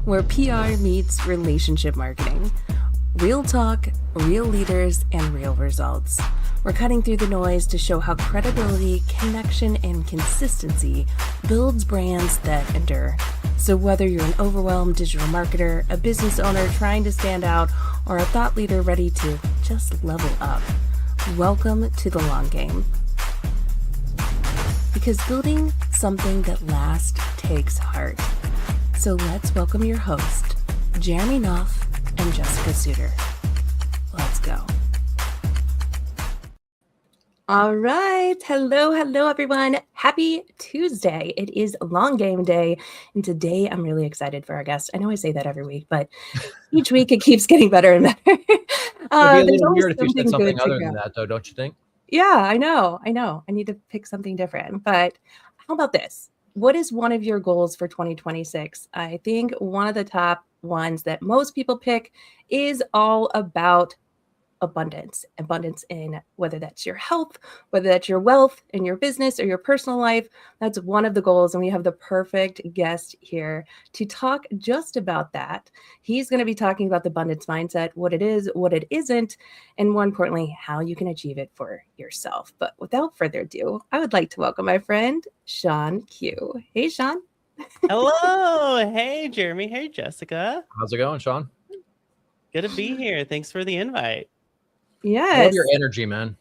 where PR meets relationship marketing. Real talk, real leaders, and real results. We're cutting through the noise to show how credibility, connection, and consistency builds brands that endure. So whether you're an overwhelmed digital marketer, a business owner trying to stand out, or a thought leader ready to just level up, welcome to the long game. Because building something that lasts takes heart. So let's welcome your host, Jeremy Knopf and Jessica Suter. Let's go. All right. Hello, everyone. Happy Tuesday. It is long game day. And today I'm really excited for our guest. I know I say that every week, but each week it keeps getting better and better. It'd be a There's little always weird if you said something good to other go. than that, though, don't you think? Yeah, I know. I need to pick something different. But how about this? What is one of your goals for 2026? I think one of the top ones that most people pick is all about abundance in whether that's your health, whether that's your wealth in your business or your personal life. That's one of the goals, and we have the perfect guest here to talk just about that. He's going to be talking about the abundance mindset, what it is, what it isn't, and more importantly, how you can achieve it for yourself. But without further ado, I would like to welcome my friend Shawn Q. Hey, Shawn. Hello. Hey, Jeremy. Hey, Jessica. How's it going, Shawn? Good to be here. Thanks for the invite. I Yes. love your energy, man.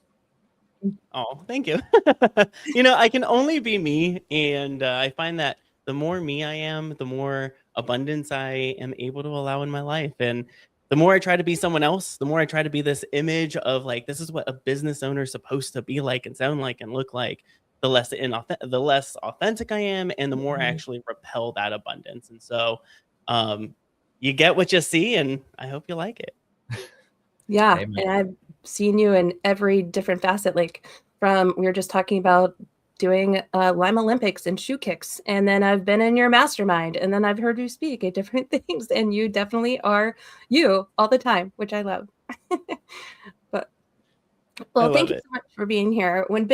Oh, thank you. I can only be me. And I find that the more me I am, the more abundance I am able to allow in my life. And the more I try to be someone else, the more I try to be this image of like, this is what a business owner is supposed to be like and sound like and look like, the less authentic I am, and the more I actually repel that abundance. And so you get what you see, and I hope you like it. Yeah. Amen. And I've seen you in every different facet, like we were just talking about doing Lime Olympics and shoe kicks. And then I've been in your mastermind, and then I've heard you speak at different things, and you definitely are you all the time, which I love. Thank you so much for being here. When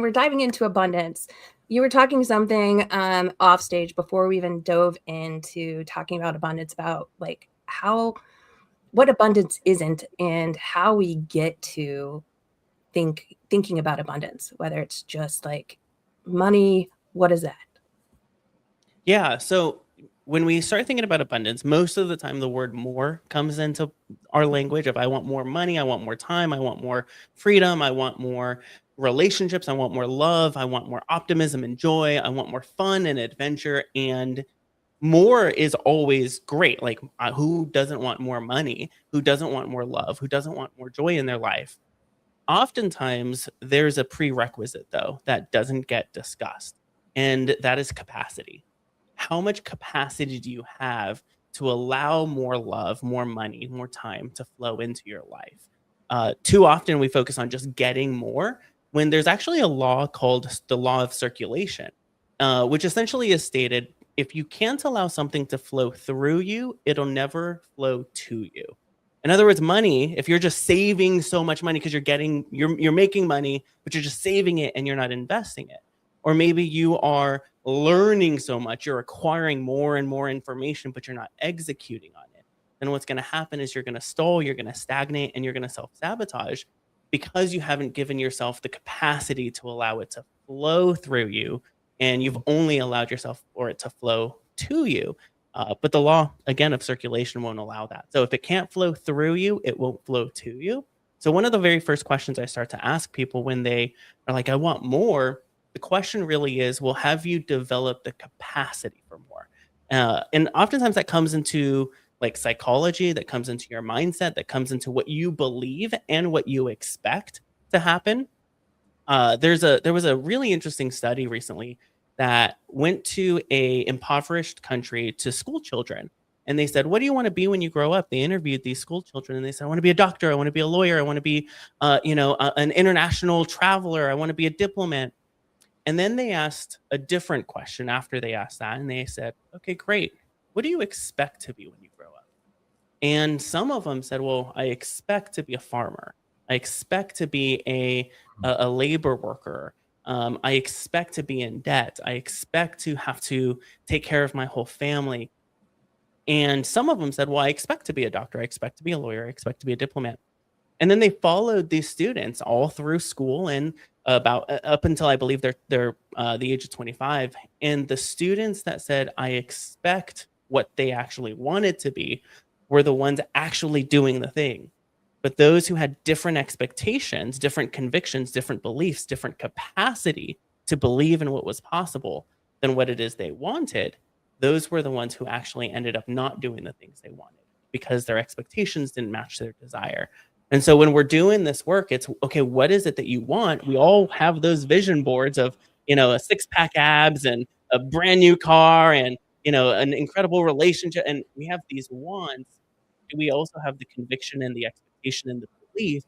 we're diving into abundance, you were talking something off stage before we even dove into talking about abundance, about like what abundance isn't and how we get to thinking about abundance, whether it's just like money. What is that? Yeah. So when we start thinking about abundance, most of the time the word more comes into our language of I want more money, I want more time, I want more freedom, I want more relationships, I want more love, I want more optimism and joy, I want more fun and adventure. And more is always great. Like who doesn't want more money? Who doesn't want more love? Who doesn't want more joy in their life? Oftentimes there's a prerequisite though that doesn't get discussed, and that is capacity. How much capacity do you have to allow more love, more money, more time to flow into your life? Too often we focus on just getting more when there's actually a law called the law of circulation, which essentially is stated, if you can't allow something to flow through you, it'll never flow to you. In other words, money, if you're just saving so much money because you're making money, but you're just saving it and you're not investing it. Or maybe you are learning so much, you're acquiring more and more information, but you're not executing on it. Then what's going to happen is you're going to stall, you're going to stagnate, and you're going to self-sabotage because you haven't given yourself the capacity to allow it to flow through you, and you've only allowed yourself for it to flow to you. But the law, again, of circulation won't allow that. So if it can't flow through you, it won't flow to you. So one of the very first questions I start to ask people when they are like, I want more, the question really is, well, have you developed the capacity for more? And oftentimes that comes into like psychology, that comes into your mindset, that comes into what you believe and what you expect to happen. There was a really interesting study recently that went to a impoverished country to school children. And they said, what do you want to be when you grow up? They interviewed these school children and they said, I want to be a doctor. I want to be a lawyer. I want to be, an international traveler. I want to be a diplomat. And then they asked a different question after they asked that. And they said, okay, great. What do you expect to be when you grow up? And some of them said, well, I expect to be a farmer. I expect to be a labor worker. I expect to be in debt. I expect to have to take care of my whole family. And some of them said, well, I expect to be a doctor. I expect to be a lawyer. I expect to be a diplomat. And then they followed these students all through school and about up until I believe they're the age of 25. And the students that said, I expect what they actually wanted to be were the ones actually doing the thing. But those who had different expectations, different convictions, different beliefs, different capacity to believe in what was possible than what it is they wanted, those were the ones who actually ended up not doing the things they wanted because their expectations didn't match their desire. And so when we're doing this work, it's okay, what is it that you want? We all have those vision boards of, a six-pack abs and a brand new car and, an incredible relationship. And we have these wants. Do we also have the conviction and the expectation and the belief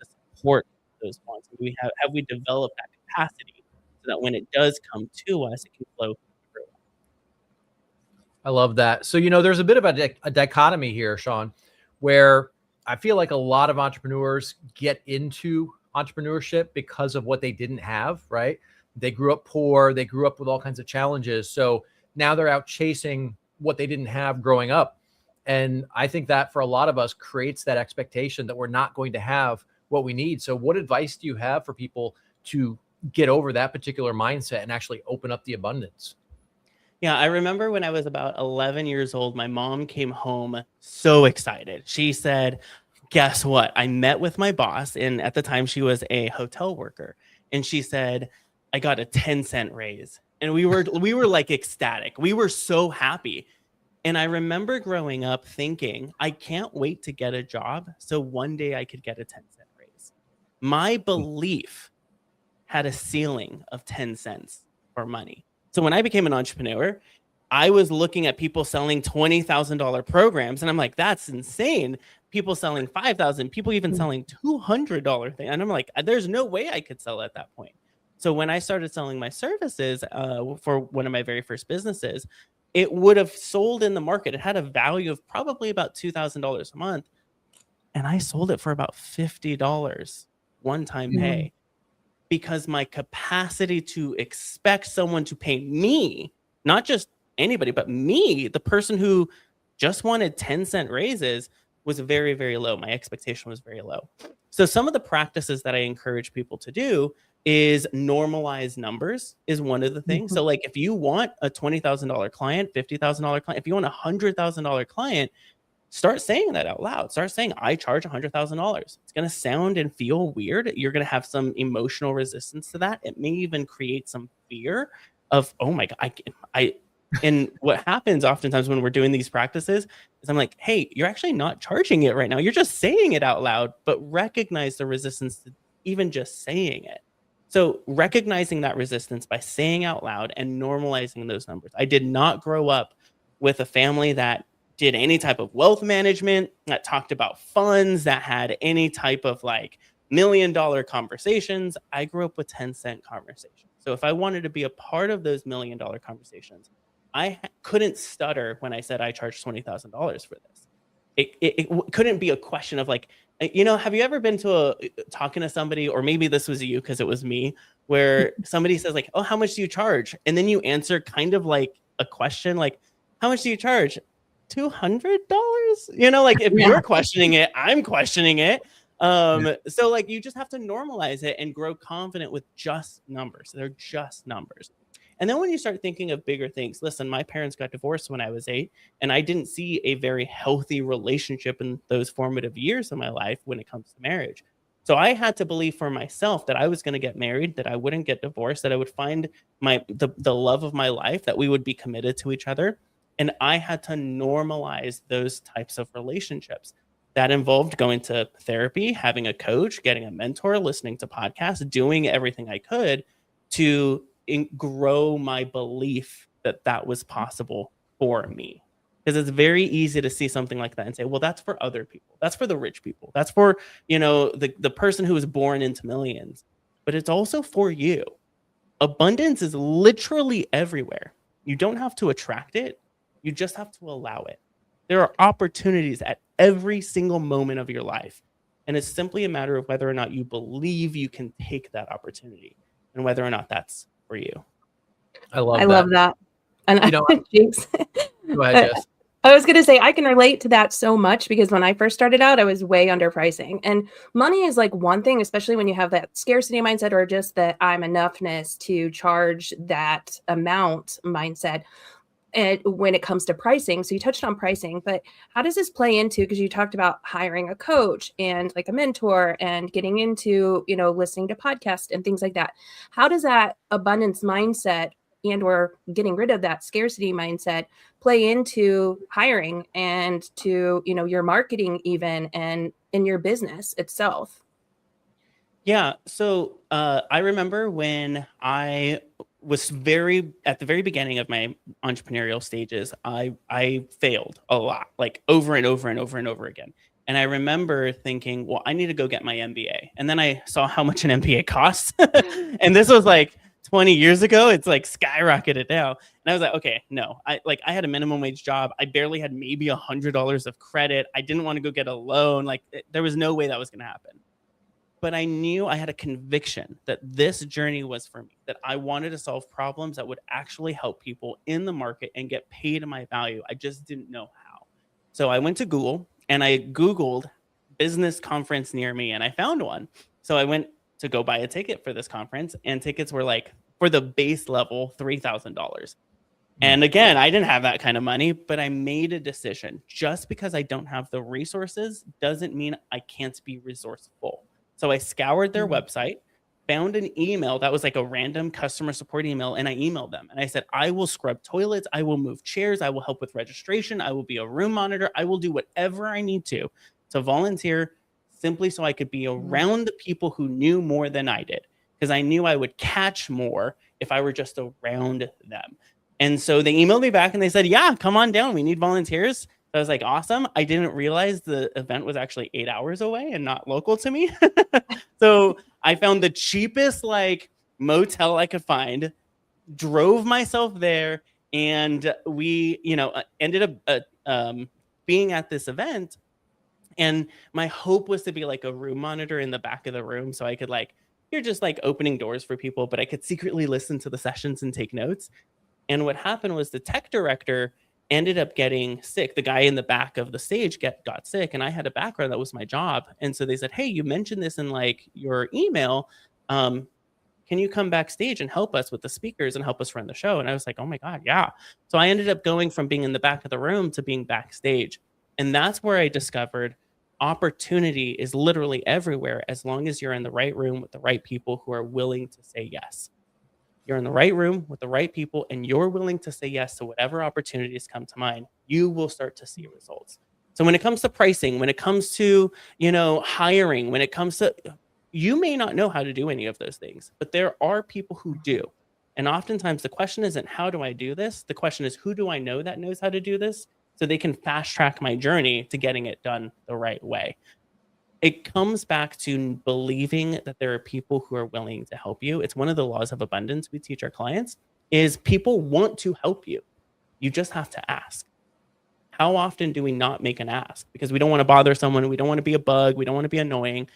to support those wants? Do we have we developed that capacity so that when it does come to us, it can flow through? I love that. So, there's a bit of a dichotomy here, Shawn, where I feel like a lot of entrepreneurs get into entrepreneurship because of what they didn't have, right? They grew up poor. They grew up with all kinds of challenges. So now they're out chasing what they didn't have growing up. And I think that for a lot of us creates that expectation that we're not going to have what we need. So what advice do you have for people to get over that particular mindset and actually open up the abundance? Yeah, I remember when I was about 11 years old, my mom came home so excited. She said, guess what? I met with my boss, and at the time she was a hotel worker. And she said, I got a 10-cent raise. And we were like ecstatic. We were so happy. And I remember growing up thinking, I can't wait to get a job so one day I could get a 10-cent raise. My belief had a ceiling of 10 cents for money. So when I became an entrepreneur, I was looking at people selling $20,000 programs, and I'm like, that's insane. People selling $5,000, people even selling $200 thing. And I'm like, there's no way I could sell at that point. So when I started selling my services for one of my very first businesses, it would have sold in the market. It had a value of probably about $2,000 a month. And I sold it for about $50 one-time pay. Because my capacity to expect someone to pay me, not just anybody, but me, the person who just wanted 10-cent raises, was very, very low. My expectation was very low. So some of the practices that I encourage people to do is normalize numbers is one of the things. So like if you want a $20,000 client, $50,000 client, if you want a $100,000 client, start saying that out loud. Start saying, I charge $100,000. It's going to sound and feel weird. You're going to have some emotional resistance to that. It may even create some fear of, oh my God, and what happens oftentimes when we're doing these practices is I'm like, hey, you're actually not charging it right now. You're just saying it out loud, but recognize the resistance to even just saying it. So recognizing that resistance by saying out loud and normalizing those numbers. I did not grow up with a family that did any type of wealth management, that talked about funds, that had any type of like $1 million conversations. I grew up with 10-cent conversations. So if I wanted to be a part of those $1 million conversations, I couldn't stutter when I said I charged $20,000 for this. It couldn't be a question of like, have you ever been to talking to somebody, or maybe this was you because it was me, where somebody says like, oh, how much do you charge? And then you answer kind of like a question like, how much do you charge? $200? Like if you're questioning it, I'm questioning it. So like you just have to normalize it and grow confident with just numbers. They're just numbers. And then when you start thinking of bigger things, listen, my parents got divorced when I was 8, and I didn't see a very healthy relationship in those formative years of my life when it comes to marriage. So I had to believe for myself that I was going to get married, that I wouldn't get divorced, that I would find the love of my life, that we would be committed to each other. And I had to normalize those types of relationships. That involved going to therapy, having a coach, getting a mentor, listening to podcasts, doing everything I could to grow my belief that that was possible for me. Because it's very easy to see something like that and say, well, that's for other people. That's for the rich people. That's for, the person who was born into millions. But it's also for you. Abundance is literally everywhere. You don't have to attract it. You just have to allow it. There are opportunities at every single moment of your life. And it's simply a matter of whether or not you believe you can take that opportunity and whether or not that's for you. I love I that. love that. And You know, Jinx, Go ahead, Jess. I was going to say, I can relate to that so much because when I first started out, I was way underpricing. And money is like one thing, especially when you have that scarcity mindset or just that I'm enoughness to charge that amount mindset. And when it comes to pricing, so you touched on pricing, but how does this play into, because you talked about hiring a coach and like a mentor and getting into, listening to podcasts and things like that. How does that abundance mindset and or getting rid of that scarcity mindset play into hiring and to, your marketing even and in your business itself? Yeah. So I remember when I was at the very beginning of my entrepreneurial stages, I failed a lot, like over and over and over and over again. And I remember thinking, well, I need to go get my MBA. And then I saw how much an MBA costs. And this was like 20 years ago. It's like skyrocketed now. And I was like, okay, no, I had a minimum wage job. I barely had maybe $100 of credit. I didn't want to go get a loan. Like there was no way that was going to happen. But I knew, I had a conviction that this journey was for me, that I wanted to solve problems that would actually help people in the market and get paid my value. I just didn't know how. So I went to Google and I Googled business conference near me and I found one. So I went to go buy a ticket for this conference, and tickets were like, for the base level, $3,000. And again, I didn't have that kind of money, but I made a decision. Just because I don't have the resources doesn't mean I can't be resourceful. So I scoured their website, found an email that was like a random customer support email, and I emailed them. And I said, I will scrub toilets, I will move chairs, I will help with registration, I will be a room monitor, I will do whatever I need to volunteer, simply so I could be around the people who knew more than I did, because I knew I would catch more if I were just around them. And so they emailed me back and they said, yeah, come on down, we need volunteers. I was like, awesome. I didn't realize the event was actually 8 hours away and not local to me. So I found the cheapest like motel I could find, drove myself there, and we, ended up being at this event. And my hope was to be like a room monitor in the back of the room, so I could you're just like opening doors for people, but I could secretly listen to the sessions and take notes. And what happened was the tech director ended up getting sick. The guy in the back of the stage got sick, and I had a background, that was my job. And so they said, hey, you mentioned this in like your email. Can you come backstage and help us with the speakers and help us run the show? And I was like, oh my God, yeah. So I ended up going from being in the back of the room to being backstage. And that's where I discovered opportunity is literally everywhere, as long as you're in the right room with the right people who are willing to say yes. You're in the right room with the right people and you're willing to say yes to whatever opportunities come to mind, you will start to see results. So when it comes to pricing, when it comes to, hiring, when it comes to, you may not know how to do any of those things, but there are people who do. And oftentimes the question isn't, how do I do this? The question is, who do I know that knows how to do this, so they can fast track my journey to getting it done the right way. It comes back to believing that there are people who are willing to help you. It's one of the laws of abundance we teach our clients, is people want to help you. You just have to ask. How often do we not make an ask? Because we don't want to bother someone. We don't want to be a bug. We don't want to be annoying.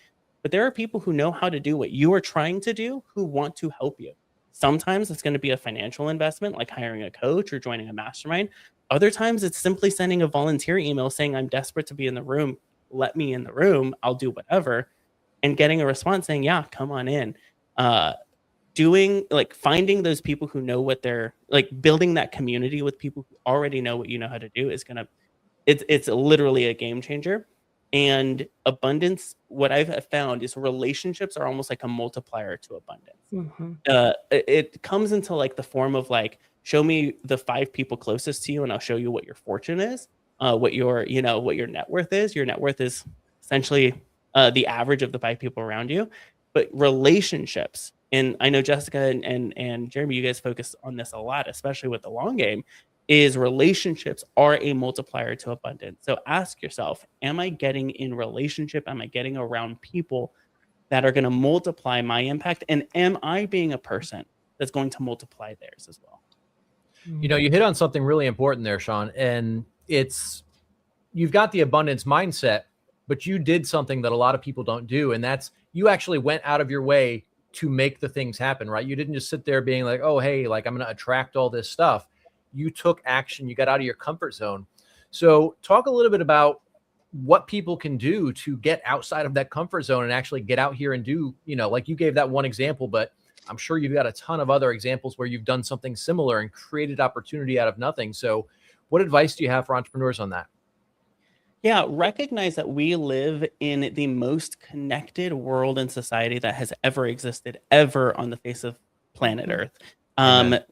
But there are people who know how to do what you are trying to do, who want to help you. Sometimes it's going to be a financial investment, like hiring a coach or joining a mastermind. Other times it's simply sending a volunteer email saying, I'm desperate to be in the room. Let me in the room, I'll do whatever, and getting a response saying, yeah, come on in. Finding those people who know what they're building that community with people who already know what you know how to do is it's literally a game changer. And abundance, what I've found is relationships are almost like a multiplier to abundance. It comes into the form of show me the 5 people closest to you and I'll show you what your fortune is. What your net worth is. Your net worth is essentially the average of the 5 people around you. But relationships, and I know Jessica and Jeremy, you guys focus on this a lot, especially with the long game, is relationships are a multiplier to abundance. So ask yourself, am I getting in relationship? Am I getting around people that are going to multiply my impact? And am I being a person that's going to multiply theirs as well? You hit on something really important there, Shawn, and you've got the abundance mindset, but you did something that a lot of people don't do. And that's, you actually went out of your way to make the things happen, right? You didn't just sit there being like, oh, hey, I'm going to attract all this stuff. You took action. You got out of your comfort zone. So talk a little bit about what people can do to get outside of that comfort zone and actually get out here and do, like you gave that one example, but I'm sure you've got a ton of other examples where you've done something similar and created opportunity out of nothing. So what advice do you have for entrepreneurs on that? Yeah, recognize that we live in the most connected world and society that has ever existed, ever on the face of planet Earth.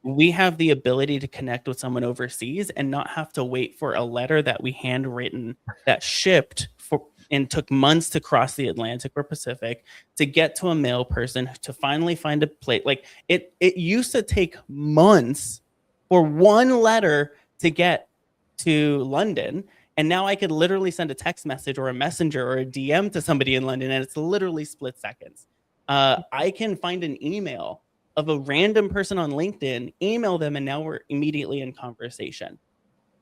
We have the ability to connect with someone overseas and not have to wait for a letter that we handwritten that shipped for and took months to cross the Atlantic or Pacific to get to a mail person to finally find a plate. Like it used to take months for one letter to get to London. And now I could literally send a text message or a messenger or a DM to somebody in London, and it's literally split seconds. I can find an email of a random person on LinkedIn, email them, and now we're immediately in conversation.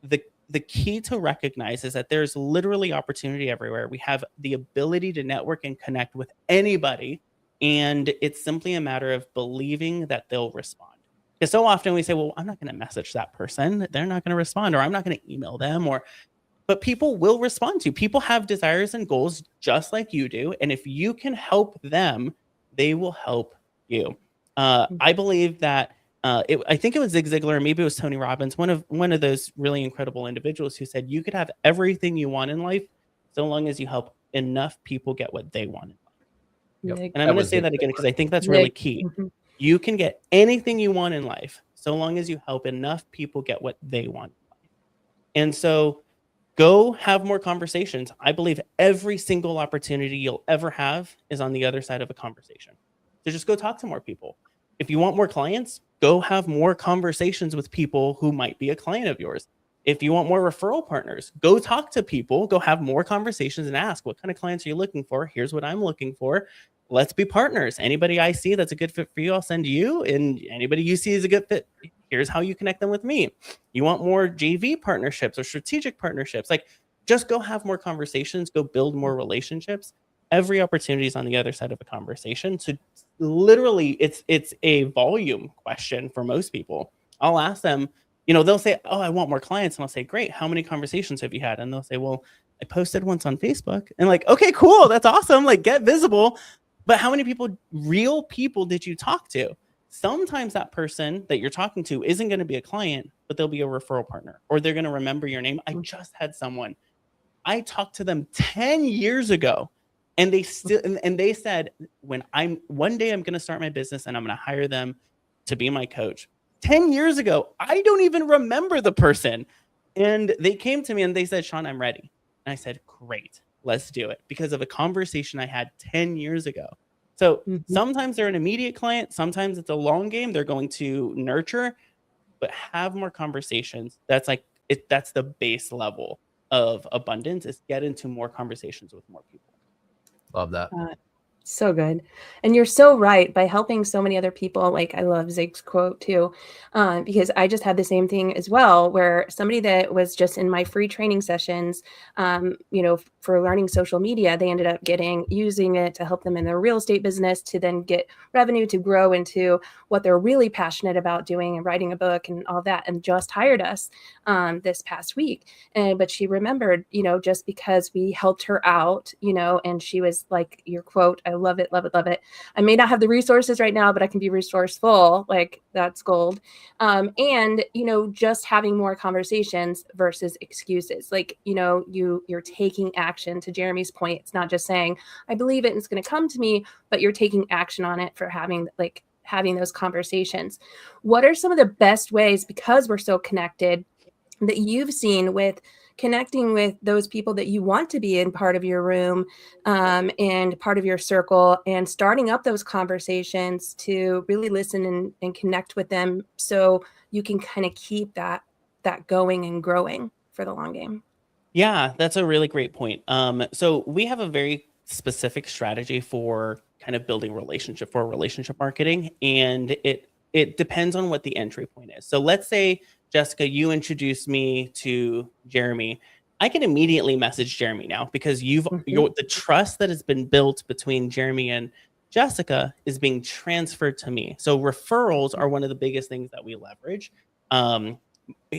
The key to recognize is that there's literally opportunity everywhere. We have the ability to network and connect with anybody, and it's simply a matter of believing that they'll respond. Because so often we say, well, I'm not going to message that person. They're not going to respond, or I'm not going to email them, but people will respond to you. People have desires and goals just like you do. And if you can help them, they will help you. I believe that I think it was Zig Ziglar, or maybe it was Tony Robbins, one of those really incredible individuals who said, you could have everything you want in life so long as you help enough people get what they want in life. Yep. And I'm going to say that again because I think that's really key. You can get anything you want in life so long as you help enough people get what they want in life. And so go have more conversations. I believe every single opportunity you'll ever have is on the other side of a conversation. So just go talk to more people. If you want more clients, go have more conversations with people who might be a client of yours. If you want more referral partners, go talk to people, go have more conversations and ask, what kind of clients are you looking for? Here's what I'm looking for. Let's be partners. Anybody I see that's a good fit for you, I'll send you. And anybody you see is a good fit, here's how you connect them with me. You want more JV partnerships or strategic partnerships? Like, just go have more conversations, go build more relationships. Every opportunity is on the other side of a conversation. So literally, it's a volume question for most people. I'll ask them, they'll say, oh, I want more clients. And I'll say, great. How many conversations have you had? And they'll say, well, I posted once on Facebook. And like, okay, cool. That's awesome. Like, get visible. But how many real people did you talk to? Sometimes that person that you're talking to isn't going to be a client, but they'll be a referral partner, or they're going to remember your name. I just had someone, I talked to them 10 years ago, and they said, one day I'm going to start my business and I'm going to hire them to be my coach. 10 years ago, I don't even remember the person. And they came to me and they said, Shawn, I'm ready. And I said, great, let's do it, because of a conversation I had 10 years ago. So sometimes they're an immediate client. Sometimes it's a long game. They're going to nurture, but have more conversations. That's that's the base level of abundance, is get into more conversations with more people. Love that. So good. And you're so right. By helping so many other people, like I love Zig's quote too, because I just had the same thing as well, where somebody that was just in my free training sessions, for learning social media, they ended up using it to help them in their real estate business, to then get revenue, to grow into what they're really passionate about doing and writing a book and all that, and just hired us this past week. But she remembered, just because we helped her out, and she was like, your quote, I love it, love it, love it. I may not have the resources right now, but I can be resourceful. Like, that's gold. And, just having more conversations versus excuses. Like, you're taking action. To Jeremy's point, it's not just saying, I believe it and it's going to come to me, but you're taking action on it for having those conversations. What are some of the best ways, because we're so connected, that you've seen with connecting with those people that you want to be in part of your room and part of your circle, and starting up those conversations to really listen and connect with them, so you can kind of keep that going and growing for the long game? Yeah, that's a really great point. So we have a very specific strategy for kind of building relationship marketing, and it depends on what the entry point is. So let's say, Jessica, you introduced me to Jeremy. I can immediately message Jeremy now, because the trust that has been built between Jeremy and Jessica is being transferred to me. So referrals are one of the biggest things that we leverage.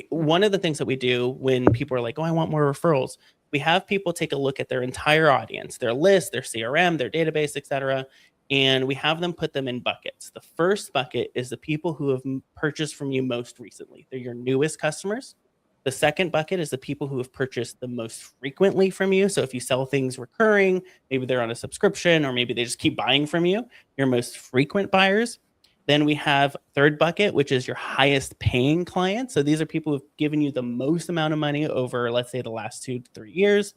one of the things that we do when people are like, oh, I want more referrals, we have people take a look at their entire audience, their list, their CRM, their database, etc. And we have them put them in buckets. The first bucket is the people who have purchased from you most recently. They're your newest customers. The second bucket is the people who have purchased the most frequently from you. So if you sell things recurring, maybe they're on a subscription, or maybe they just keep buying from you, your most frequent buyers. Then we have third bucket, which is your highest paying clients. So these are people who've given you the most amount of money over, let's say, the last 2 to 3 years.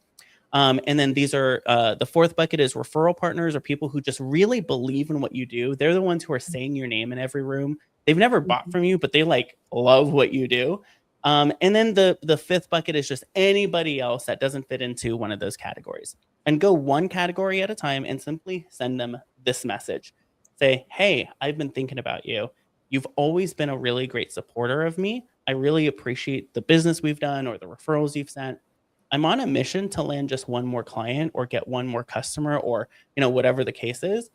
And then these are the fourth bucket is referral partners, or people who just really believe in what you do. They're the ones who are saying your name in every room. They've never bought from you, but they like love what you do. And then the fifth bucket is just anybody else that doesn't fit into one of those categories. And go one category at a time and simply send them this message. Say, hey, I've been thinking about you. You've always been a really great supporter of me. I really appreciate the business we've done or the referrals you've sent. I'm on a mission to land just one more client or get one more customer, or, whatever the case is.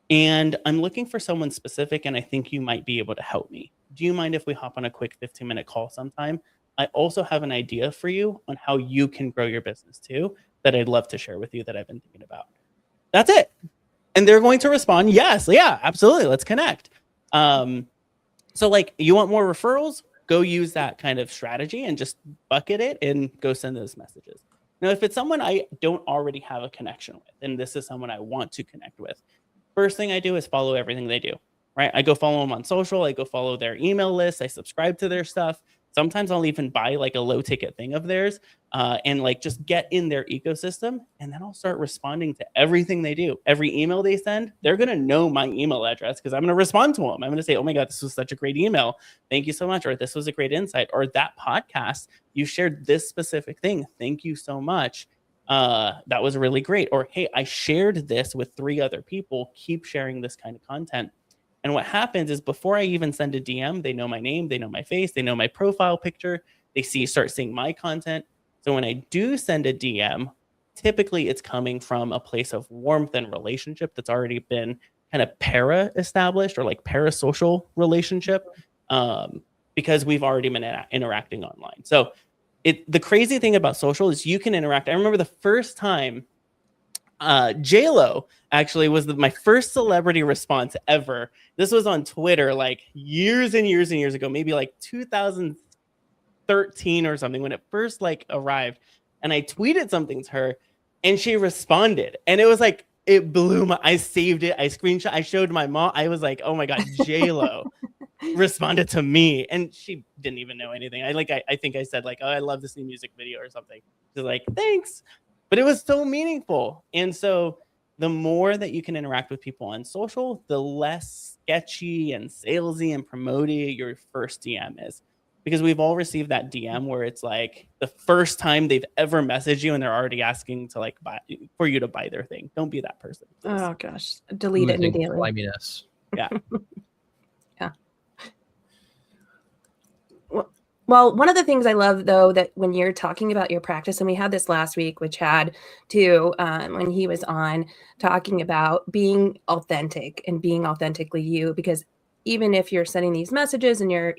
And I'm looking for someone specific, and I think you might be able to help me. Do you mind if we hop on a quick 15-minute call sometime? I also have an idea for you on how you can grow your business too, that I'd love to share with you that I've been thinking about. That's it. And they're going to respond, yes, yeah, absolutely, let's connect. So like, you want more referrals? Go use that kind of strategy and just bucket it and go send those messages. Now, if it's someone I don't already have a connection with, and this is someone I want to connect with, first thing I do is follow everything they do, right? I go follow them on social. I go follow their email list. I subscribe to their stuff. Sometimes I'll even buy like a low ticket thing of theirs and like just get in their ecosystem. And then I'll start responding to everything they do. Every email they send, they're going to know my email address because I'm going to respond to them. I'm going to say, oh my God, this was such a great email. Thank you so much. Or this was a great insight. Or that podcast, you shared this specific thing. Thank you so much. That was really great. Or, hey, I shared this with 3 other people. Keep sharing this kind of content. And what happens is before I even send a DM, they know my name, they know my face, they know my profile picture, they start seeing my content. So when I do send a DM, typically it's coming from a place of warmth and relationship that's already been kind of para-established, or like parasocial relationship, because we've already been interacting online. So the crazy thing about social is you can interact. I remember the first time J-Lo actually was my first celebrity response ever. This was on Twitter like years and years and years ago, maybe like 2013 or something, when it first like arrived. And I tweeted something to her and she responded. And it was like, it blew my, I saved it. I screenshot, I showed my mom. I was like, oh my God, J-Lo responded to me. And she didn't even know anything. I think I said like, oh, I love this new music video or something. She's like, thanks. But it was so meaningful. And so the more that you can interact with people on social, the less sketchy and salesy and promoty your first DM is. Because we've all received that DM where it's like the first time they've ever messaged you and they're already asking to like buy for you to buy their thing. Don't be that person. Please. Oh gosh, delete it immediately. Sliminess. Yeah. Yeah. Well, one of the things I love, though, that when you're talking about your practice, and we had this last week with Chad, too, when he was on, talking about being authentic and being authentically you, because even if you're sending these messages and you're,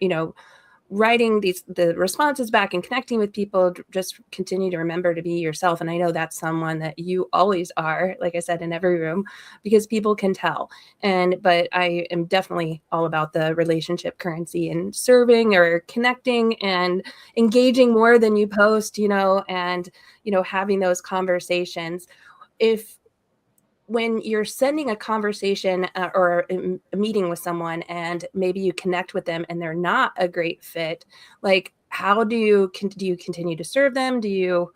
writing the responses back and connecting with people, just continue to remember to be yourself. And I know that's someone that you always are, like I said, in every room, because people can tell. But I am definitely all about the relationship currency and serving or connecting and engaging more than you post, and, having those conversations. When you're sending a conversation or a meeting with someone and maybe you connect with them and they're not a great fit, like how do you continue to serve them? Do you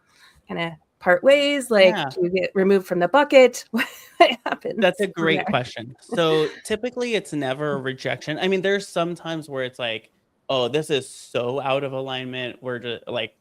kind of part ways? Like, do you get removed from the bucket? What happens? That's a great question. So typically it's never a rejection. I mean, there's some times where it's like, oh, this is so out of alignment. We're just like,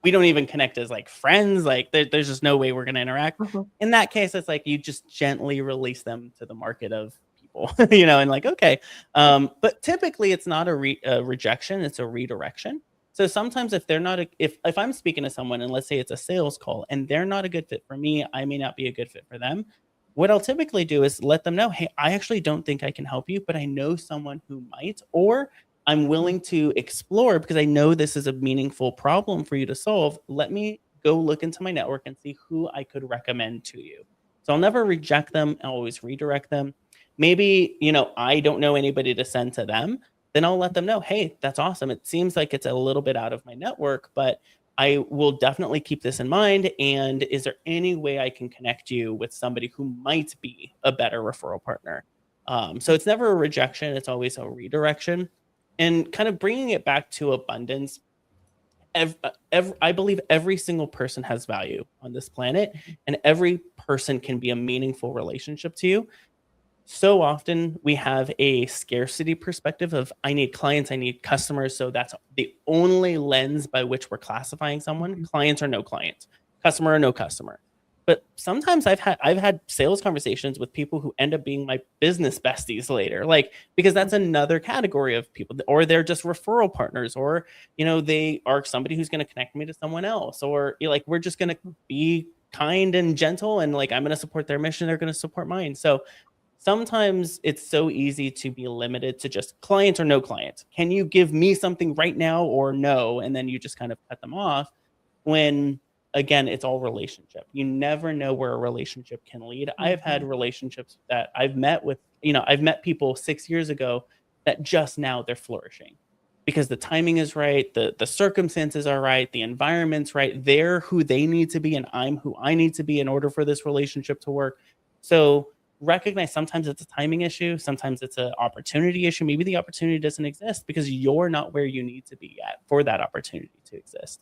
we don't even connect as like friends. Like there's just no way we're going to interact. In that case, it's like you just gently release them to the market of people, and like, okay. But typically it's not a rejection. It's a redirection. So sometimes if they're not, if I'm speaking to someone and let's say it's a sales call and they're not a good fit for me, I may not be a good fit for them. What I'll typically do is let them know, hey, I actually don't think I can help you, but I know someone who might, or I'm willing to explore because I know this is a meaningful problem for you to solve. Let me go look into my network and see who I could recommend to you. So I'll never reject them. I'll always redirect them. Maybe, I don't know anybody to send to them. Then I'll let them know, hey, that's awesome. It seems like it's a little bit out of my network, but I will definitely keep this in mind. And is there any way I can connect you with somebody who might be a better referral partner? So it's never a rejection. It's always a redirection. And kind of bringing it back to abundance, I believe every single person has value on this planet, and every person can be a meaningful relationship to you. So often we have a scarcity perspective of I need clients, I need customers. So that's the only lens by which we're classifying someone. Clients or no clients, customer or no customer. But sometimes I've had sales conversations with people who end up being my business besties later, like, because that's another category of people, or they're just referral partners, or, they are somebody who's going to connect me to someone else, or like, we're just going to be kind and gentle, and like, I'm going to support their mission. They're going to support mine. So sometimes it's so easy to be limited to just client or no client. Can you give me something right now or no? And then you just kind of cut them off when, again, it's all relationship. You never know where a relationship can lead. I've had relationships that I've met with, I've met people 6 years ago that just now they're flourishing because the timing is right. The circumstances are right. The environment's right. They're who they need to be, and I'm who I need to be in order for this relationship to work. So recognize sometimes it's a timing issue. Sometimes it's an opportunity issue. Maybe the opportunity doesn't exist because you're not where you need to be at for that opportunity to exist.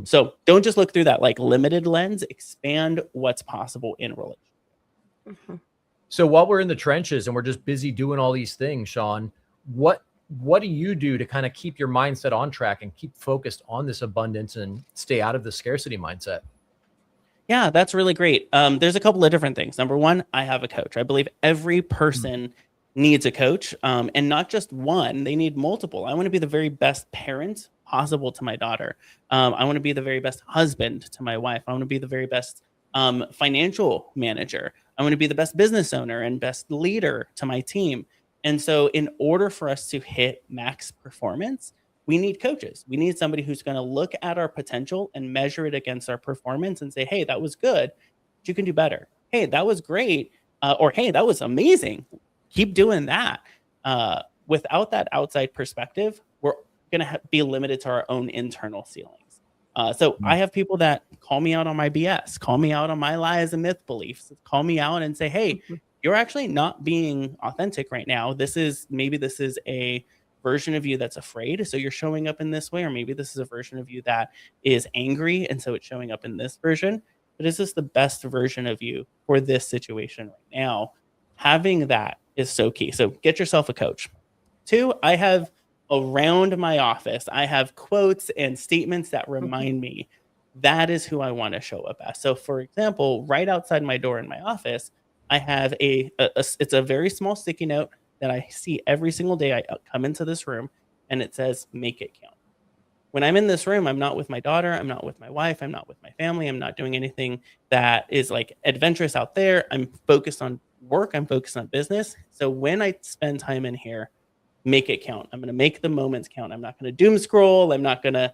So don't just look through that like limited lens, expand what's possible in relationship. So while we're in the trenches and we're just busy doing all these things, Shawn, what do you do to kind of keep your mindset on track and keep focused on this abundance and stay out of the scarcity mindset? Yeah, that's really great. There's a couple of different things. Number one, I have a coach. I believe every person needs a coach, and not just one. They need multiple. I want to be the very best parent possible to my daughter. I want to be the very best husband to my wife. I want to be the very best financial manager. I want to be the best business owner and best leader to my team. And so in order for us to hit max performance, we need coaches. We need somebody who's going to look at our potential and measure it against our performance and say, hey, that was good, but you can do better. Hey, that was great. Or, hey, that was amazing. Keep doing that. Without that outside perspective, we're going to be limited to our own internal ceilings. So I have people that call me out on my BS, call me out on my lies and myth beliefs, call me out and say, hey, you're actually not being authentic right now. Maybe this is a version of you that's afraid, so you're showing up in this way, or maybe this is a version of you that is angry, and so it's showing up in this version. But is this the best version of you for this situation right now? Having that is so key. So get yourself a coach. 2, I have around my office, I have quotes and statements that remind me that is who I want to show up as. So for example, right outside my door in my office, I have it's a very small sticky note that I see every single day. I come into this room and it says, make it count. When I'm in this room, I'm not with my daughter. I'm not with my wife. I'm not with my family. I'm not doing anything that is like adventurous out there. I'm focused on work. I'm focused on business. So when I spend time in here, make it count. I'm going to make the moments count. I'm not going to doom scroll. I'm not going to,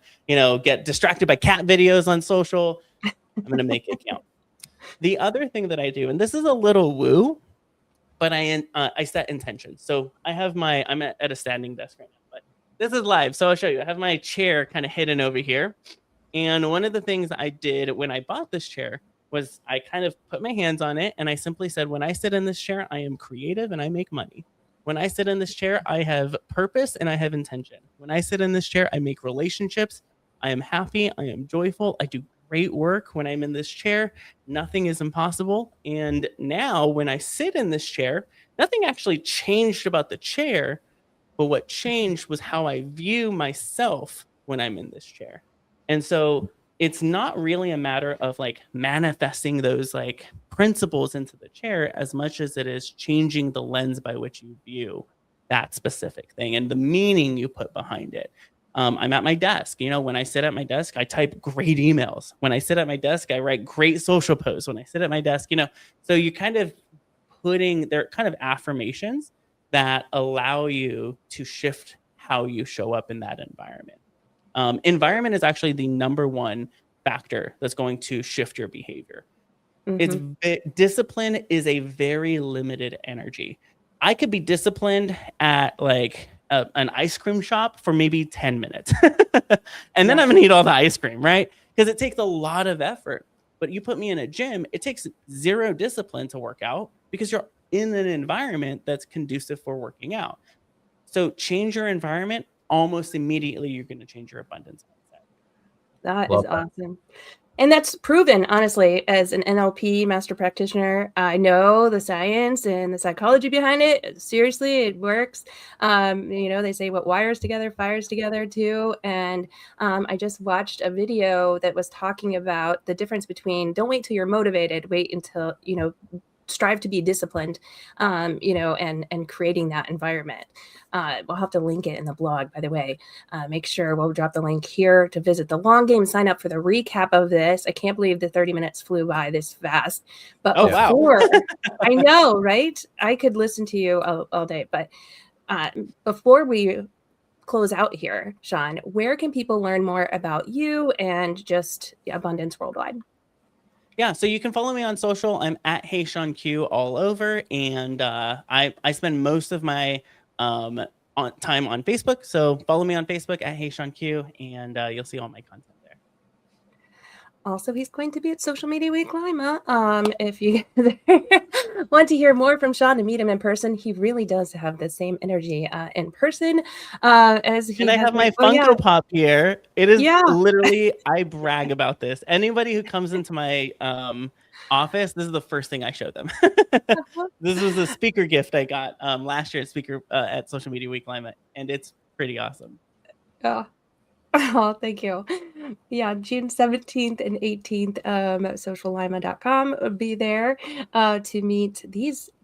get distracted by cat videos on social. I'm going to make it count. The other thing that I do, and this is a little woo, but I set intentions. So I'm at a standing desk right now, but this is live. So I'll show you. I have my chair kind of hidden over here. And one of the things I did when I bought this chair was I kind of put my hands on it and I simply said, when I sit in this chair, I am creative and I make money. When I sit in this chair, I have purpose and I have intention. When I sit in this chair, I make relationships. I am happy. I am joyful. I do great work when I'm in this chair. Nothing is impossible. And now when I sit in this chair, nothing actually changed about the chair, but what changed was how I view myself when I'm in this chair. And so it's not really a matter of like manifesting those like principles into the chair as much as it is changing the lens by which you view that specific thing and the meaning you put behind it. I'm at my desk. When I sit at my desk, I type great emails. When I sit at my desk, I write great social posts. When I sit at my desk, so you kind of they're kind of affirmations that allow you to shift how you show up in that environment. Environment is actually the number one factor that's going to shift your behavior. Discipline is a very limited energy. I could be disciplined at like an ice cream shop for maybe 10 minutes. And then I'm gonna eat all the ice cream, right? Because it takes a lot of effort. But you put me in a gym, it takes zero discipline to work out because you're in an environment that's conducive for working out. So change your environment, almost immediately you're going to change your abundance mindset. That is awesome. And that's proven, honestly, as an NLP master practitioner. I know the science and the psychology behind it. Seriously, it works. They say what wires together, fires together too. And I just watched a video that was talking about the difference between don't wait till you're motivated, wait until, strive to be disciplined, and creating that environment. We'll have to link it in the blog, by the way. Make sure we'll drop the link here to visit the long game, sign up for the recap of this. I can't believe the 30 minutes flew by this fast. But before, I know, right? I could listen to you all day. But before we close out here, Shawn, where can people learn more about you and just Abundance Worldwide? Yeah, so you can follow me on social. I'm at Hey Shawn Q all over, and I spend most of my time on Facebook. So follow me on Facebook at Hey Shawn Q, and you'll see all my content there. Also, he's going to be at Social Media Week Lima. If you want to hear more from Shawn and meet him in person, he really does have the same energy in person as he. And I have my Funko Pop here. It is literally, I brag about this. Anybody who comes into my office, this is the first thing I show them. This was a speaker gift I got last year at Social Media Week Lima, and it's pretty awesome. Oh, thank you. Yeah, June 17th and 18th, sociallima.com will be there to meet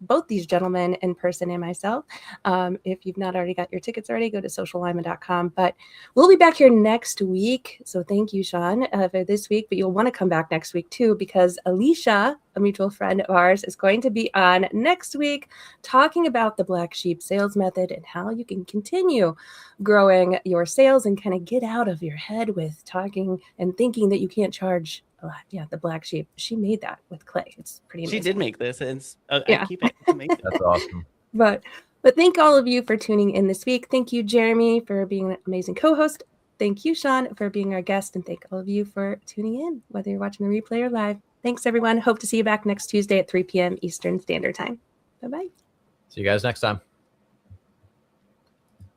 both these gentlemen in person and myself. If you've not already got your tickets already, go to sociallima.com. But we'll be back here next week. So thank you, Shawn, for this week. But you'll want to come back next week, too, because Alicia, a mutual friend of ours, is going to be on next week talking about the Black Sheep sales method and how you can continue growing your sales and kind of get out of your head with talking and thinking that you can't charge. The Black Sheep. She made that with clay. It's pretty amazing. She did make this. And I keep it. It's amazing. That's awesome. But thank all of you for tuning in this week. Thank you, Jeremy, for being an amazing co-host. Thank you, Shawn, for being our guest. And thank all of you for tuning in, whether you're watching the replay or live. Thanks, everyone. Hope to see you back next Tuesday at 3 p.m. Eastern Standard Time. Bye-bye. See you guys next time.